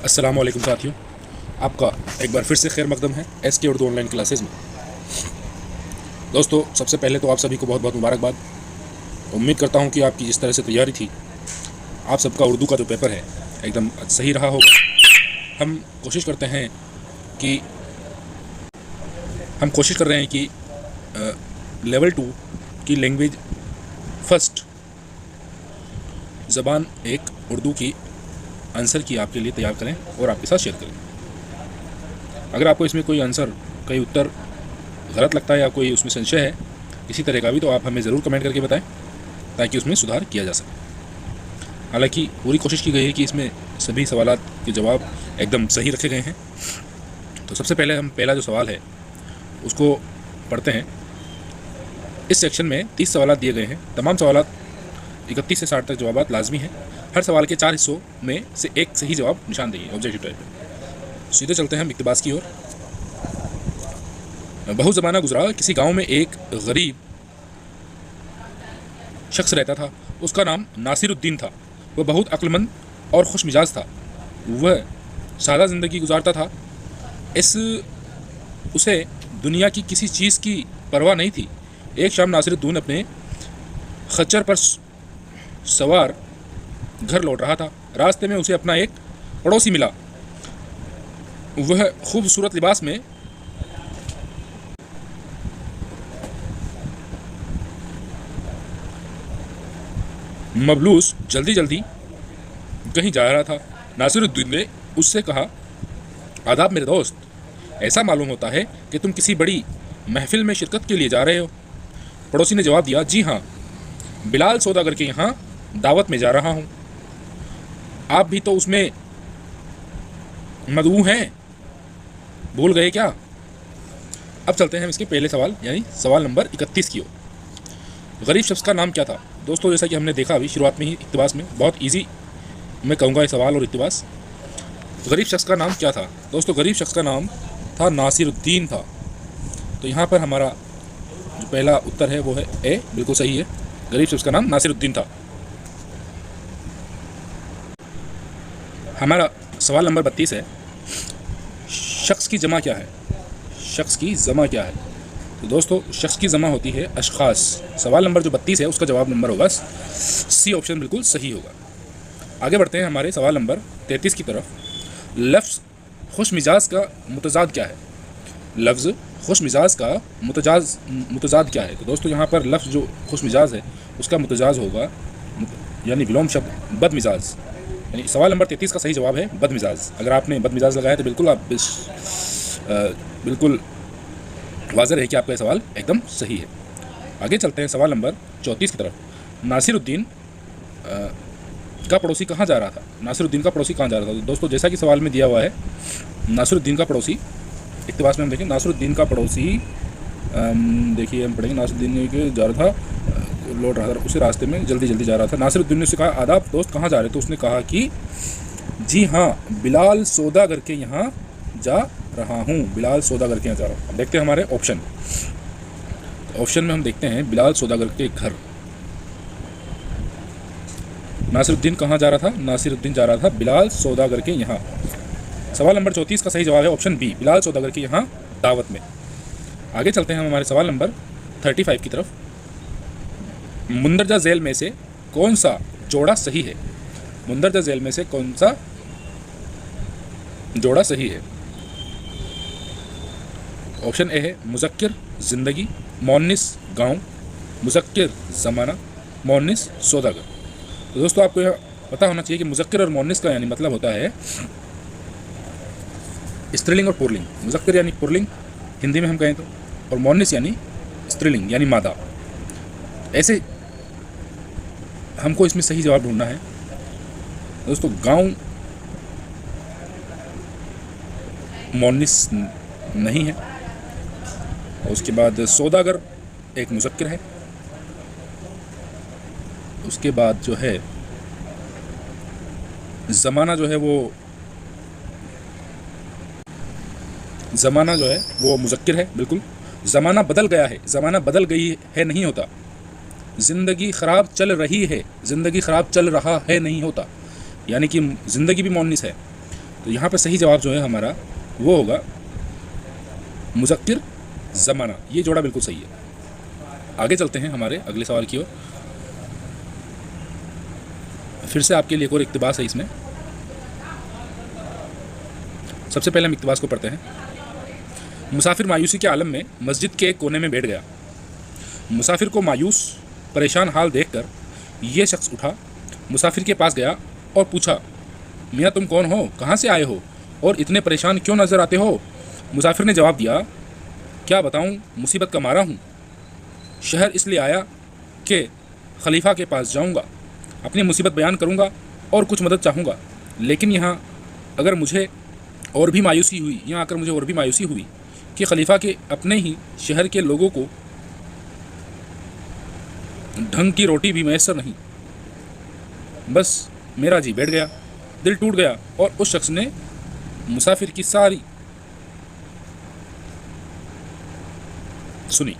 अस्सलाम वालेकुम साथियों, आपका एक बार फिर से खैर मकदम है SK उर्दू ऑनलाइन क्लासेस में। दोस्तों, सबसे पहले तो आप सभी को बहुत बहुत मुबारकबाद। उम्मीद करता हूं कि आपकी जिस तरह से तैयारी थी, आप सबका उर्दू का जो पेपर है एकदम सही रहा होगा। हम कोशिश कर रहे हैं कि लेवल 2 की लैंग्वेज फर्स्ट ज़बान एक उर्दू की आंसर की आपके लिए तैयार करें और आपके साथ शेयर करें। अगर आपको इसमें कोई आंसर, कोई उत्तर गलत लगता है या कोई उसमें संशय है किसी तरह का भी, तो आप हमें ज़रूर कमेंट करके बताएं ताकि उसमें सुधार किया जा सके। हालांकि पूरी कोशिश की गई है कि इसमें सभी सवालात के जवाब एकदम सही रखे गए हैं। तो सबसे पहले हम पहला जो सवाल है उसको पढ़ते हैं। इस सेक्शन में 30 सवालात दिए गए हैं। तमाम सवालात 31 से 60 तक जवाब लाजमी हैं। हर सवाल के 4 हिस्सों में से एक सही जवाब निशानदेही ऑब्जेक्टिव टाइप है। सीधे चलते हैं हम इक्तिबास की ओर। बहुत ज़माना गुजरा, किसी गांव में एक गरीब शख्स रहता था। उसका नाम नासिरुद्दीन था। वह बहुत अक्लमंद और खुश मिजाज था। वह सादा ज़िंदगी गुजारता था। उसे दुनिया की किसी चीज़ की परवाह नहीं थी। एक शाम नासिरुद्दीन अपने खच्चर पर सवार घर लौट रहा था। रास्ते में उसे अपना एक पड़ोसी मिला। वह खूबसूरत लिबास में मबलूस जल्दी जल्दी कहीं जा रहा था। नासिरुद्दीन ने उससे कहा, आदाब मेरे दोस्त, ऐसा मालूम होता है कि तुम किसी बड़ी महफिल में शिरकत के लिए जा रहे हो। पड़ोसी ने जवाब दिया, जी हाँ, बिलाल सौदागर के यहाँ दावत में जा रहा हूँ। आप भी तो उसमें मदऊ हैं, भूल गए क्या? अब चलते हैं इसके पहले सवाल यानी सवाल नंबर 31 की ओर। गरीब शख्स का नाम क्या था? दोस्तों, जैसा कि हमने देखा अभी शुरुआत में ही इक्तिबास में, बहुत इजी मैं कहूँगा ये सवाल और इक्तिबास। गरीब शख्स का नाम क्या था? दोस्तों, गरीब शख्स का नाम था नासिरुद्दीन था। तो यहाँ पर हमारा जो पहला उत्तर है वो है ए, बिल्कुल सही है। गरीब शख्स का नाम नासिरुद्दीन था। हमारा सवाल नंबर 32 है, शख्स की जमा क्या है? शख्स की जमा क्या है? तो दोस्तों, शख्स की जमा होती है अशखास। सवाल नंबर जो 32 है उसका जवाब नंबर होगा सी ऑप्शन, बिल्कुल सही होगा। आगे बढ़ते हैं हमारे सवाल नंबर 33 की तरफ। लफ्ज़ खुश मिजाज का मुतजाद क्या है? लफ्ज़ खुश मिजाज का मुतजाद क्या है? तो दोस्तों, यहाँ पर लफ्ज़ जो खुश मिजाज है उसका मुतजाज होगा यानी विलोम शब्द बद मिजाज। यानी सवाल नंबर 33 का सही जवाब है बद मिजाज। अगर आपने बद मिजाज लगाया तो बिल्कुल आप बिल्कुल वाज़ह है कि आपका सवाल एकदम सही है। आगे चलते हैं सवाल नंबर 34 की तरफ। नासिरुद्दीन का पड़ोसी कहाँ जा रहा था? नासिरुद्दीन का पड़ोसी कहाँ जा रहा था? तो दोस्तों, जैसा कि सवाल में दिया हुआ है, नासिरुद्दीन का पड़ोसी, इक्तिबास में हम देखें, नासिरुद्दीन का पड़ोसी देखिए हम पढ़ेंगे, नासिरुद्दीन के जा रहा था, लौट रहा था, उसी रास्ते में जल्दी जल्दी जा रहा था। नासिरुद्दीन ने उससे कहा, आदाब दोस्त, कहाँ जा रहे? तो उसने कहा कि जी हाँ, बिलाल सौदागर के यहाँ जा रहा हूँ। बिलाल सौदागर के यहाँ जा रहा हूँ। देखते हैं हमारे ऑप्शन। ऑप्शन में हम देखते हैं बिलाल सौदागर के घर। नासिरुद्दीन कहाँ जा रहा था? नासिरुद्दीन जा रहा था बिलाल सौदागर के यहाँ। सवाल नंबर 34 का सही जवाब है ऑप्शन बी, बिलाल सौदागर के यहाँ दावत में। आगे चलते हैं हम हमारे सवाल नंबर 35 की तरफ। मुंदरजा झैल में से कौन सा जोड़ा सही है? मुंदरजा झैल में से कौन सा जोड़ा सही है? ऑप्शन ए है मुज़क्किर ज़िंदगी, मोनिस गांव, मुज़क्किर ज़माना, मोनिस सौदागर। तो दोस्तों, आपको यह पता होना चाहिए कि मुज़क्किर और मोनिस का यानी मतलब होता है स्त्रीलिंग और पुल्लिंग। मुज़क्किर यानी पुल्लिंग हिंदी में हम कहें तो, और मोनिस यानी स्त्रीलिंग यानी मादा। ऐसे हमको इसमें सही जवाब ढूंढना है। दोस्तों, गांव मोनिस नहीं है, और उसके बाद सौदागर एक मुज़क्किर है। उसके बाद जो है ज़माना जो है वो मुज़क्किर है, बिल्कुल। ज़माना बदल गया है, ज़माना बदल गई है नहीं होता। ज़िंदगी ख़राब चल रही है, ज़िंदगी ख़राब चल रहा है नहीं होता, यानी कि ज़िंदगी भी मोनिस है। तो यहाँ पर सही जवाब जो है हमारा वो होगा मुज़क्किर ज़माना। ये जोड़ा बिल्कुल सही है। आगे चलते हैं हमारे अगले सवाल की ओर। फिर से आपके लिए एक और इक्तिबास है इसमें। सबसे पहले हम इक्तिबास को पढ़ते हैं। मुसाफिर मायूसी के आलम में मस्जिद के एक कोने में बैठ गया। मुसाफिर को मायूस परेशान हाल देखकर ये शख्स उठा, मुसाफिर के पास गया और पूछा, मियाँ तुम कौन हो, कहाँ से आए हो और इतने परेशान क्यों नज़र आते हो? मुसाफिर ने जवाब दिया, क्या बताऊँ, मुसीबत का मारा हूँ। शहर इसलिए आया कि खलीफा के पास जाऊँगा, अपनी मुसीबत बयान करूँगा और कुछ मदद चाहूँगा, लेकिन यहाँ अगर मुझे और भी मायूसी हुई यहाँ आकर मुझे और भी मायूसी हुई कि खलीफा के अपने ही शहर के लोगों को ढंग की रोटी भी मैसर नहीं। बस मेरा जी बैठ गया, दिल टूट गया और उस शख्स ने मुसाफिर की सारी सुनी।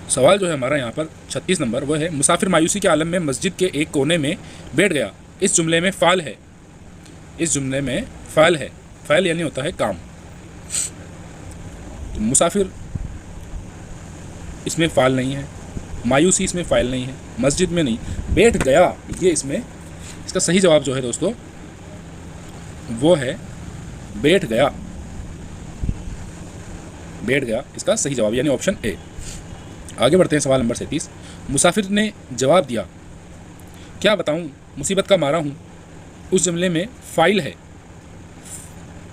सवाल जो है हमारा यहाँ पर 36 नंबर वह है, मुसाफिर मायूसी के आलम में मस्जिद के एक कोने में बैठ गया। इस जुमले में फ़ाल है। इस जुमले में फ़ाल है। फ़ाल यानी होता है काम। तो मुसाफिर इसमें फ़ाल नहीं है, मायूसी इसमें फ़ाइल नहीं है, मस्जिद में नहीं, बैठ गया ये इसमें इसका सही जवाब जो है दोस्तों वो है बैठ गया। बैठ गया इसका सही जवाब यानी ऑप्शन ए। आगे बढ़ते हैं सवाल नंबर 37। मुसाफिर ने जवाब दिया, क्या बताऊं, मुसीबत का मारा हूं। उस जुमले में फ़ाइल है।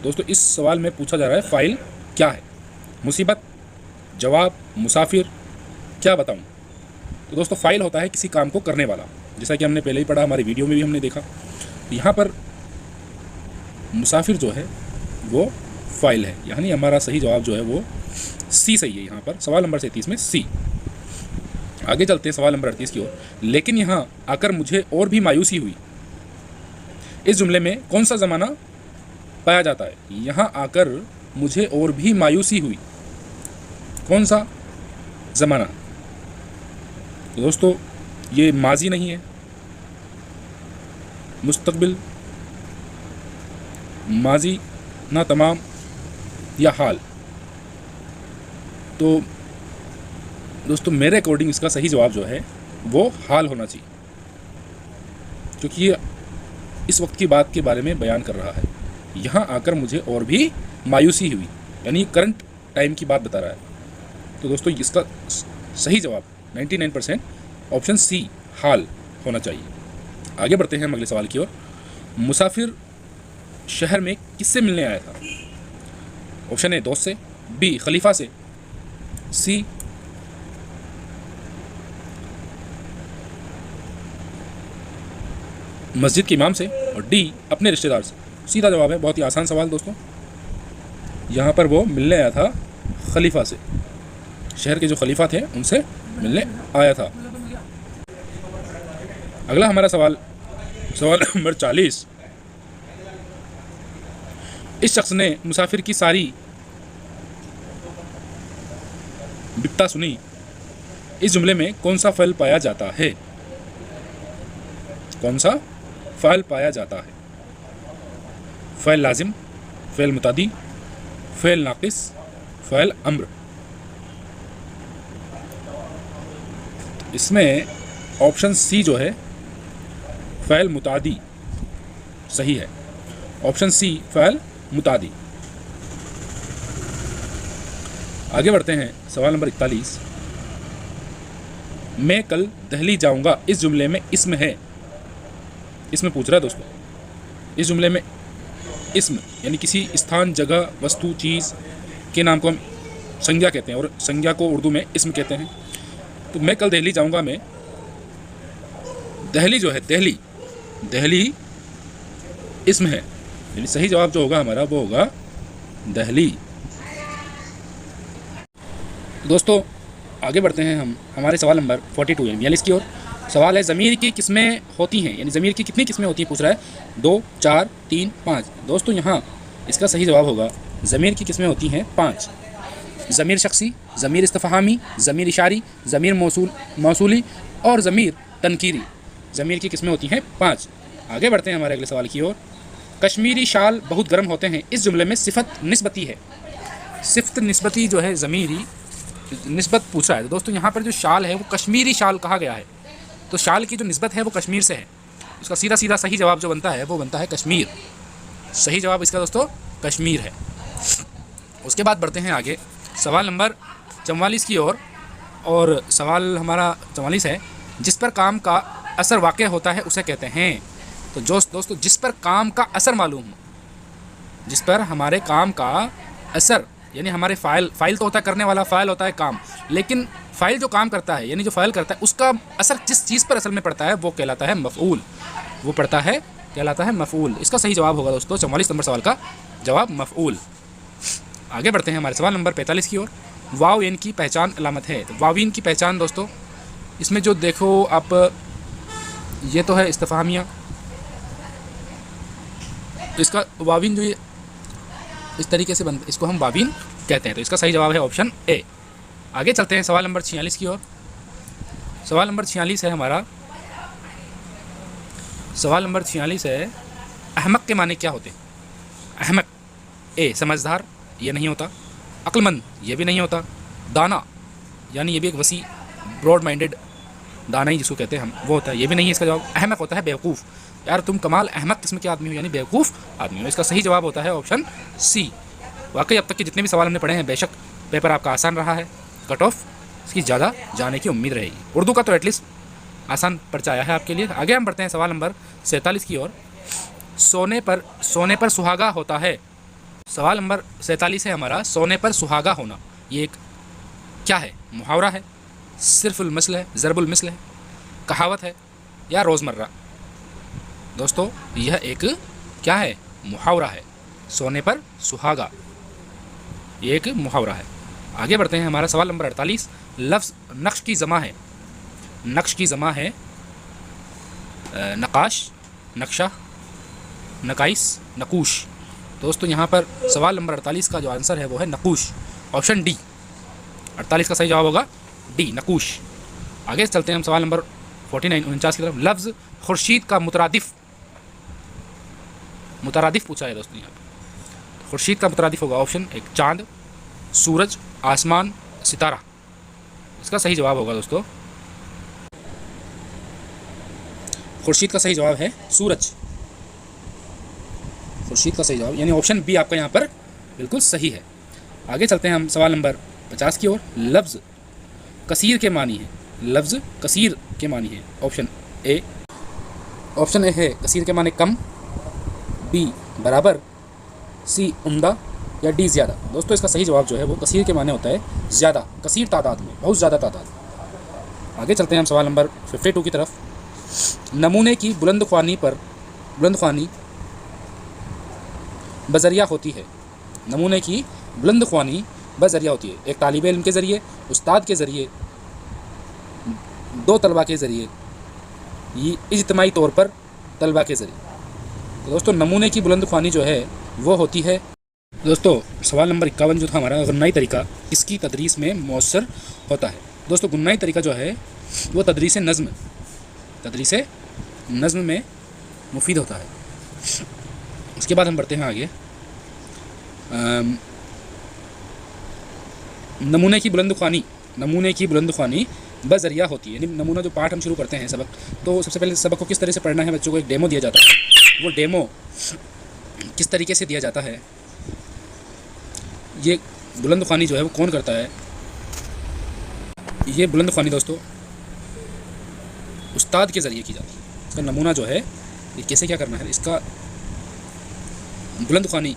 दोस्तों इस सवाल में पूछा जा रहा है फ़ाइल क्या है। मुसीबत, जवाब, मुसाफिर, क्या बताऊं। तो दोस्तों फ़ाइल होता है किसी काम को करने वाला, जैसा कि हमने पहले ही पढ़ा, हमारी वीडियो में भी हमने देखा। यहाँ पर मुसाफिर जो है वो फ़ाइल है, यानी हमारा सही जवाब जो है वो सी सही है। यहाँ पर सवाल नंबर 37 में सी। आगे चलते हैं सवाल नंबर 38 की ओर। लेकिन यहाँ आकर मुझे और भी मायूसी हुई। इस जुमले में कौन सा ज़माना पाया जाता है? यहाँ आकर मुझे और भी मायूसी हुई, कौन सा ज़माना? तो दोस्तों ये माजी नहीं है, मुस्तकबिल, माजी ना तमाम या हाल। तो दोस्तों मेरे अकॉर्डिंग इसका सही जवाब जो है वो हाल होना चाहिए, क्योंकि ये इस वक्त की बात के बारे में बयान कर रहा है। यहाँ आकर मुझे और भी मायूसी हुई यानी करंट टाइम की बात बता रहा है। तो दोस्तों इसका सही जवाब 99% ऑप्शन सी हाल होना चाहिए। आगे बढ़ते हैं हम अगले सवाल की ओर। मुसाफिर शहर में किससे मिलने आया था? ऑप्शन ए दोस्त से, बी खलीफा से, सी मस्जिद के इमाम से और डी अपने रिश्तेदार से। सीधा जवाब है, बहुत ही आसान सवाल दोस्तों। यहाँ पर वो मिलने आया था खलीफा से, शहर के जो खलीफा थे उनसे मिलने आया था। अगला हमारा सवाल नंबर 40। इस शख्स ने मुसाफिर की सारी बिपता सुनी। इस जुमले में कौन सा फ़ल पाया जाता है? कौन सा फ़ल पाया जाता है? फ़ैल लाजिम, फ़ैल मुतादी, फ़ैल नाकिस, फ़ैल अम्र। इसमें ऑप्शन सी जो है फ़ैल मुतादी सही है। ऑप्शन सी फ़ैल मुतादी। आगे बढ़ते हैं सवाल नंबर 41। मैं कल दिल्ली जाऊंगा। इस जुमले में इस्म है। इसमें पूछ रहा है दोस्तों, इस जुमले में इस्म यानी किसी स्थान, जगह, वस्तु, चीज़ के नाम को हम संज्ञा कहते हैं और संज्ञा को उर्दू में इस्म कहते हैं। तो मैं कल दिल्ली जाऊंगा में दिल्ली जो है दिल्ली इस्म है, यानी सही जवाब जो होगा हमारा वो होगा दिल्ली। दोस्तों आगे बढ़ते हैं हम हमारे सवाल नंबर 42 यानी 42 की ओर। सवाल है ज़मीर की किस्में होती हैं, यानी ज़मीर की कितनी किस्में होती हैं पूछ रहा है। 2, 4, 3, 5। दोस्तों यहाँ इसका सही जवाब होगा ज़मीर की किस्में होती हैं 5। ज़मीर शख्सी, ज़मीर इस्तिफ़हामी, ज़मीर इशारी, ज़मीर मौसूली और ज़मीर तनकीरी। ज़मीर की किस्में होती हैं 5। आगे बढ़ते हैं हमारे अगले सवाल की ओर। कश्मीरी शाल बहुत गर्म होते हैं, इस जुमले में सिफत निस्बती है। सिफत निस्बती जो है ज़मीरी निस्बत पूछा है। तो दोस्तों यहाँ पर जो शाल है वो कश्मीरी शाल कहा गया है, तो शाल की जो निस्बत है वो कश्मीर से है। इसका सीधा सीधा सही जवाब जो बनता है वो बनता है कश्मीर। सही जवाब इसका दोस्तों कश्मीर है। उसके बाद बढ़ते हैं आगे सवाल नंबर 44 की ओर, और सवाल हमारा 44 है, जिस पर काम का असर वाक़ होता है उसे कहते हैं। तो दोस्तों जिस पर काम का असर मालूम हो, जिस पर हमारे काम का असर, यानी हमारे फ़ाइल तो होता है करने वाला, फ़ाइल होता है काम, लेकिन फ़ाइल जो काम करता है यानी जो फ़ाइल करता है उसका असर जिस चीज़ पर असल में पड़ता है वो कहलाता है मफ़ऊल। वो पड़ता है कहलाता है मफ़ऊल। इसका सही जवाब होगा दोस्तों 44 नंबर सवाल का जवाब मफ़ऊल। आगे बढ़ते हैं हमारे सवाल नंबर 45 की ओर। वाव इन की पहचान अलामत है। तो वावीन की पहचान दोस्तों, इसमें जो देखो आप, ये तो है इस्तिफ़हामिया, इसका वावीन जो ये इस तरीके से बनता है, इसको हम वावीन कहते हैं। तो इसका सही जवाब है ऑप्शन ए। आगे चलते हैं सवाल नंबर 46 की ओर। सवाल नंबर 46 है हमारा, सवाल नंबर 46 है, अहमक के माने क्या होते हैं? अहमक, ए समझदार, ये नहीं होता। अक्लमंद, ये भी नहीं होता। दाना, यानी ये भी एक वसी ब्रॉड माइंडेड दाना ही जिसको कहते हैं हम, वो होता है, ये भी नहीं है इसका जवाब। अहमक होता है बेवकूफ़, यार तुम कमाल अहमक किस्म के आदमी हो, यानी बेवकूफ़ आदमी हो। इसका सही जवाब होता है ऑप्शन सी। वाकई अब तक के जितने भी सवाल हमने पढ़े हैं, बेशक पेपर आपका आसान रहा है, कट ऑफ इसकी ज़्यादा जाने की उम्मीद रहेगी। उर्दू का तो एटलीस्ट आसान पर्चा आया है आपके लिए। आगे हम बढ़ते हैं सवाल नंबर 47 की ओर। सोने पर सुहागा होता है। सवाल नंबर 47 है हमारा, सोने पर सुहागा होना, ये एक क्या है? मुहावरा है, सिर्फुल मिसल है, ज़रबुल मिसल है, कहावत है, या रोज़मर्रा? दोस्तों यह एक क्या है? मुहावरा है। सोने पर सुहागा, ये एक मुहावरा है। आगे बढ़ते हैं हमारा सवाल नंबर 48। लफ्ज़ नक्श की जमा है। नक्श की जमा है नकाश, नक्शा, नकाइस, नकूश। दोस्तों यहाँ पर सवाल नंबर 48 का जो आंसर है वो है नकूश, ऑप्शन डी। 48 का सही जवाब होगा डी, नकूश। आगे चलते हैं हम सवाल नंबर 49 की तरफ। लफ्ज़ खुर्शीद का मुतरादिफ पूछा है दोस्तों यहाँ पर। खुर्शीद का मुतरादिफ होगा ऑप्शन एक, चांद, सूरज, आसमान, सितारा। इसका सही जवाब होगा दोस्तों, खुर्शीद का सही जवाब है सूरज। खुर्शीद का सही जवाब यानी ऑप्शन बी आपका यहाँ पर बिल्कुल सही है। आगे चलते हैं हम सवाल नंबर 50 की ओर। लफ्ज़ कसीर के मानी है। लफ्ज़ कसीर के मानी है, ऑप्शन ए। ऑप्शन ए है कसीर के माने कम, बी बराबर, सी उम्दा, या डी ज़्यादा। दोस्तों इसका सही जवाब जो है वो कसीर के माने होता है ज़्यादा, कसीर तादाद में, बहुत ज़्यादा तादाद। आगे चलते हैं हम सवाल नंबर 52 की तरफ। नमूने की बुलंदख्वानी बज़रिया होती है। नमूने की बुलंदख्वानी बज़रिया होती है, एक तालिब इल्म के ज़रिए, उस्ताद के ज़रिए, दो तलबा के ज़रिए, ये इज्तिमाई तौर पर तलबा के ज़रिए। तो दोस्तों नमूने की बुलंदख्वानी जो है वो होती है। दोस्तों सवाल नंबर 51 जो था हमारा, गुन्नाई तरीका किसकी तदरीस में मौसर होता है? दोस्तों गुन्नाई तरीका जो है वो तदरीस नज़्म में मुफीद होता है। उसके बाद हम बढ़ते हैं आगे। नमूने की बुलंदख्वानी बज़रिया होती है, यानी नमूना जो पाठ हम शुरू करते हैं सबक, तो सबसे पहले सबक को किस तरह से पढ़ना है, बच्चों को एक डेमो दिया जाता है। वो डेमो किस तरीके से दिया जाता है, ये बुलंदख्वानी जो है वो कौन करता है? ये बुलंदख्वानी दोस्तों उस्ताद के ज़रिए की जाती है। इसका नमूना जो है ये कैसे क्या करना है, इसका बुलंदख्वानी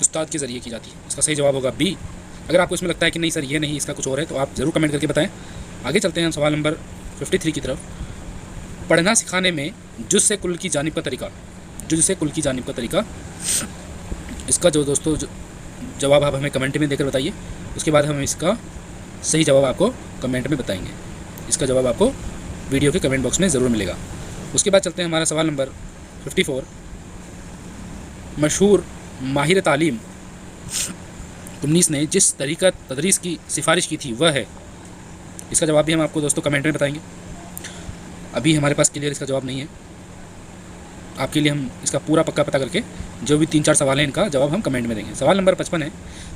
उस्ताद के ज़रिए की जाती है। इसका सही जवाब होगा बी। अगर आपको इसमें लगता है कि नहीं सर ये नहीं, इसका कुछ और है, तो आप ज़रूर कमेंट करके बताएं। आगे चलते हैं हम सवाल नंबर 53 की तरफ। पढ़ना सिखाने में जुज़ से कुल की जानिब का तरीका, इसका जो दोस्तों जवाब आप हमें कमेंट में देकर बताइए। उसके बाद हम इसका सही जवाब आपको कमेंट में बताएंगे। इसका जवाब आपको वीडियो के कमेंट बॉक्स में ज़रूर मिलेगा। उसके बाद चलते हैं हमारा सवाल नंबर 54। मशहूर माहिर तालीम तुमनीस ने जिस तरीका तदरीस की सिफारिश की थी वह है। इसका जवाब भी हम आपको दोस्तों कमेंट में बताएंगे। अभी हमारे पास क्लियर इसका जवाब नहीं है। आपके लिए हम इसका पूरा पक्का पता करके जो भी 3-4 सवाल हैं इनका जवाब हम कमेंट में देंगे। सवाल नंबर 55 है,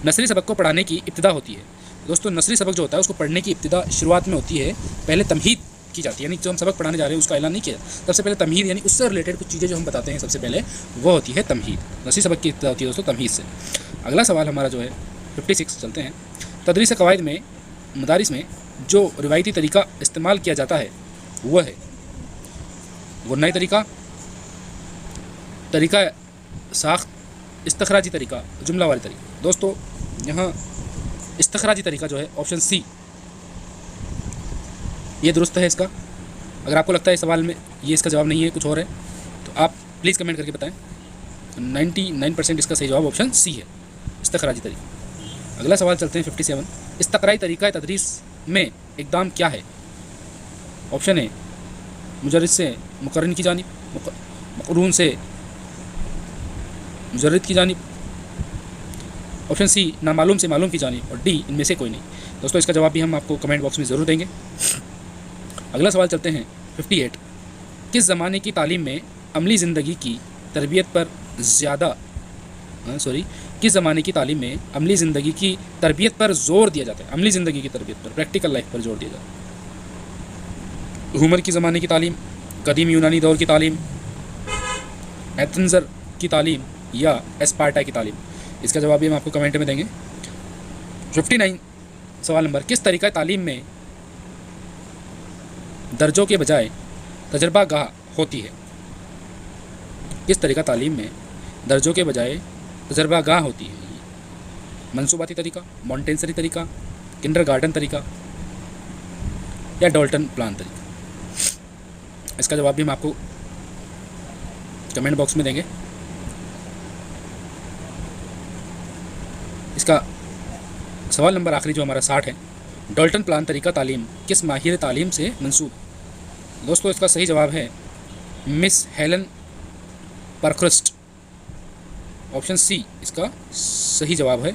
नर्सरी सबक को पढ़ाने की इब्तिदा होती है। दोस्तों नर्सरी सबक जो होता है उसको पढ़ने की इब्तिदा शुरुआत में होती है, पहले तमहीद की जाती है, यानी जो हम सबक पढ़ाने जा रहे हैं उसका ऐलान नहीं किया, सबसे पहले तमहीद यानी उससे रिलेटेड कुछ चीज़ें जो हम बताते हैं सबसे पहले वो होती है तमहीद। नर्सरी सबक की इब्तिदा होती है दोस्तों तमहीद से। अगला सवाल हमारा जो है 56 चलते हैं। तदरीस कवायद में मदारिस में जो रिवायती तरीका इस्तेमाल किया जाता है वह है गुन्नाई तरीका, तरीका साख्त, इस्तखराजी तरीका, जुमलावारी तरीका। दोस्तों यहाँ इस्तखराजी तरीका जो है ऑप्शन सी ये दुरुस्त है इसका। अगर आपको लगता है इस सवाल में ये इसका जवाब नहीं है कुछ और है तो आप प्लीज़ कमेंट करके बताएं। 99% इसका सही जवाब ऑप्शन सी है, इस्तखराजी तरीका। अगला सवाल चलते हैं 57। इस्तक़राई तरीका तदरीस में इक़दाम क्या है? ऑप्शन ए मुजर्रिद से मुक़र्रिन की जानिब, मक़रून से मुजर्रिद की जानिब, ऑप्शन सी नामालूम से मालूम की जानिब, और डी इनमें से कोई नहीं। दोस्तों इसका जवाब भी हम आपको कमेंट बॉक्स में ज़रूर देंगे। अगला सवाल चलते हैं 58। किस ज़माने की तालीम में अमली ज़िंदगी की तरबियत पर ज़्यादा किस ज़माने की तालीम में अमली ज़िंदगी की तरबियत पर जोर दिया जाता है? अमली ज़िंदगी की तरबियत पर, प्रैक्टिकल लाइफ पर जोर दिया जाता है। उमर की ज़माने की तालीम, कदीम यूनानी दौर की तालीम, एथेंजर की तालीम या एस्पार्टा की तालीम? इसका जवाब भी हम आपको कमेंट में देंगे। 59 सवाल नंबर। किस तरीक़ा तालीम में दर्जों के बजाय तजर्बा गाह होती है? किस तरीक़ा तालीम में दर्जों के बजाय तजर्बा गाह होती है? मंसूबाती तरीका, मॉन्टेंसरी तरीका, किंडरगार्टन तरीका या डॉल्टन प्लान तरीका? इसका जवाब भी हम आपको कमेंट बॉक्स में देंगे। इसका सवाल नंबर आखिरी जो हमारा 60 है, डॉल्टन प्लान तरीका तालीम किस माहिर तालीम से मंसूब? दोस्तों इसका सही जवाब है मिस हेलन पारख्रस्ट, ऑप्शन सी इसका सही जवाब है,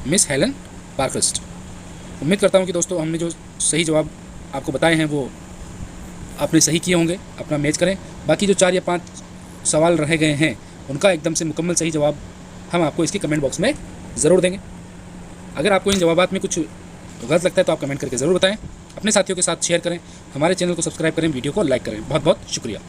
मिस हेलन पारख्रस्ट। उम्मीद करता हूँ कि दोस्तों हमने जो सही जवाब आपको बताए हैं वो आपने सही किए होंगे। अपना मैच करें। बाकी जो 4 या 5 सवाल रह गए हैं उनका एकदम से मुकम्मल सही जवाब हम आपको इसके कमेंट बॉक्स में ज़रूर देंगे। अगर आपको इन जवाबात में कुछ गलत लगता है तो आप कमेंट करके ज़रूर बताएं। अपने साथियों के साथ शेयर करें, हमारे चैनल को सब्सक्राइब करें, वीडियो को लाइक करें। बहुत बहुत शुक्रिया।